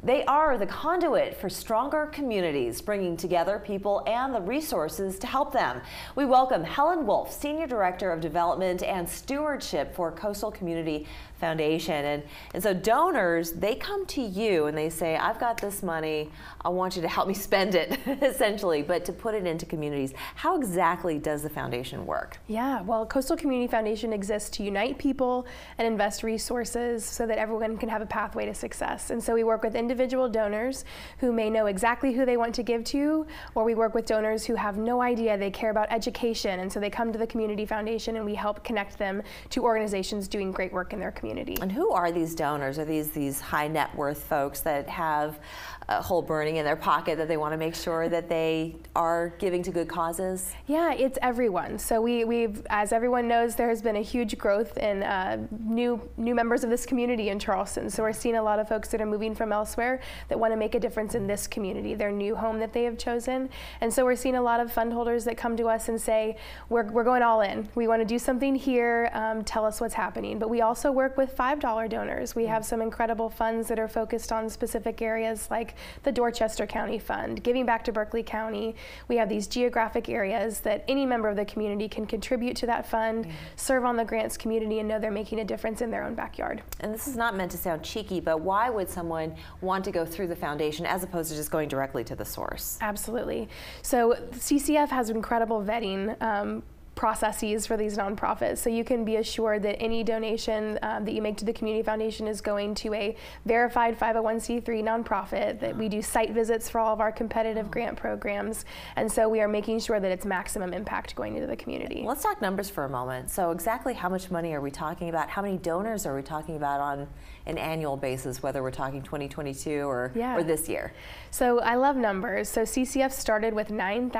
They are the conduit for stronger communities, bringing together people and the resources to help them. We welcome Helen Wolfe, Senior Director of Development and Stewardship for Coastal Community Foundation. And so donors, they come to you and they say, I've got this money, I want you to help me spend it, essentially, but to put it into communities. How exactly does the foundation work? Yeah, well, Coastal Community Foundation exists to unite people and invest resources so that everyone can have a pathway to success. And so we work with individual donors who may know exactly who they want to give to, or we work with donors who have no idea, they care about education, and so they come to the Community Foundation and we help connect them to organizations doing great work in their community. And who are these donors? Are these high net worth folks that have a hole burning in their pocket that they want to make sure that they are giving to good causes? Yeah, it's everyone. So we've, as everyone knows, there has been a huge growth in new members of this community in Charleston. So we're seeing a lot of folks that are moving from elsewhere that want to make a difference in this community, their new home that they have chosen. And so we're seeing a lot of fund holders that come to us and say, we're going all in. We want to do something here, tell us what's happening. But we also work with $5 donors. We have some incredible funds that are focused on specific areas like the Dorchester County Fund, Giving Back to Berkeley County. We have these geographic areas that any member of the community can contribute to that fund, serve on the grants community, and know they're making a difference in their own backyard. And this is not meant to sound cheeky, but why would someone want to go through the foundation as opposed to just going directly to the source? Absolutely. So CCF has incredible vetting processes for these nonprofits, so you can be assured that any donation that you make to the Community Foundation is going to a verified 501c3 nonprofit, that we do site visits for all of our competitive grant programs, and so we are making sure that it's maximum impact going into the community. Let's talk numbers for a moment. So exactly how much money are we talking about? How many donors are we talking about on an annual basis, whether we're talking 2022 or this year? So I love numbers. So CCF started with $9,000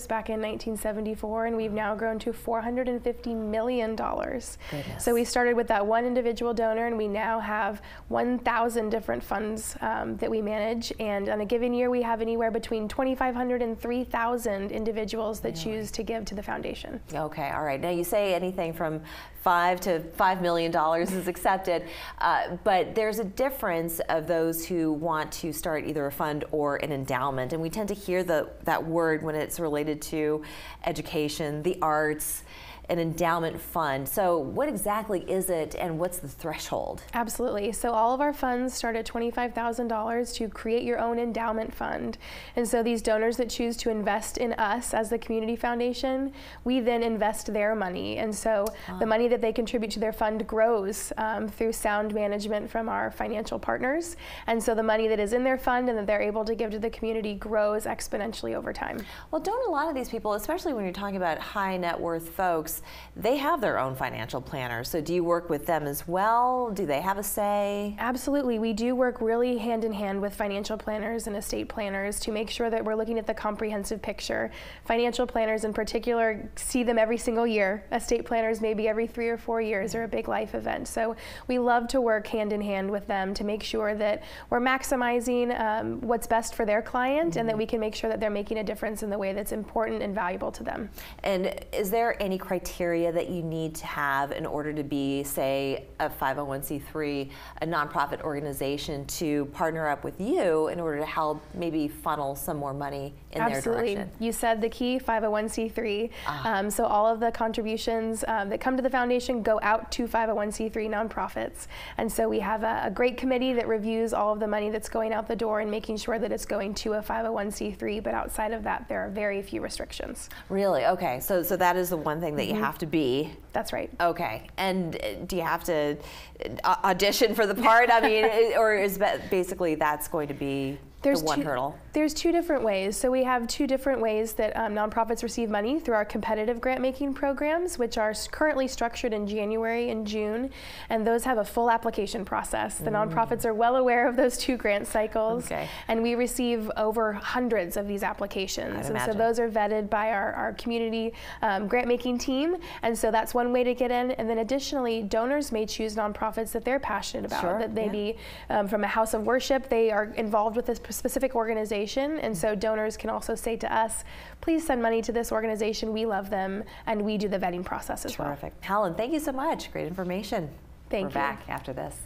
back in 1974, and we've now grown to $450 million. Goodness. So we started with that one individual donor, and we now have 1,000 different funds that we manage. And on a given year, we have anywhere between 2,500 and 3,000 individuals that choose to give to the foundation. Okay, all right. Now you say anything from $5 to $5 million is accepted, but there's a difference of those who want to start either a fund or an endowment, and we tend to hear that word when it's related to education, the arts, an endowment fund. So what exactly is it, and what's the threshold? Absolutely. So all of our funds start at $25,000 to create your own endowment fund. And so these donors that choose to invest in us as the Community Foundation, we then invest their money. And so the money that they contribute to their fund grows through sound management from our financial partners. And so the money that is in their fund and that they're able to give to the community grows exponentially over time. Well, don't a lot of these people, especially when you're talking about high net worth folks, they have their own financial planners. So do you work with them as well? Do they have a say? Absolutely. We do work really hand in hand with financial planners and estate planners to make sure that we're looking at the comprehensive picture. Financial planners in particular see them every single year. Estate planners maybe every 3 or 4 years, or a big life event. So we love to work hand in hand with them to make sure that we're maximizing what's best for their client, and that we can make sure that they're making a difference in the way that's important and valuable to them. And is there any criteria that you need to have in order to be, say, a 501c3, a nonprofit organization, to partner up with you in order to help maybe funnel some more money in their direction? You said the key, 501c3. So all of the contributions that come to the foundation go out to 501c3 nonprofits. And so we have a great committee that reviews all of the money that's going out the door and making sure that it's going to a 501c3, but outside of that, there are very few restrictions. Really? Okay. So that is the one thing that you have to be. That's right. Okay. And do you have to audition for the part? I mean, or is basically that's going to be the one hurdle? There's two different ways. So we have two different ways that nonprofits receive money through our competitive grant making programs, which are currently structured in January and June, and those have a full application process. The nonprofits are well aware of those two grant cycles, and we receive over hundreds of these applications. And so those are vetted by our community grant making team, and so that's one way to get in. And then additionally, donors may choose nonprofits that they're passionate about, that they be from a house of worship, they are involved with a specific organization, and so donors can also say to us, please send money to this organization, we love them, and we do the vetting process as well. Terrific. Helen, thank you so much. Great information. Thank you. We're back after this.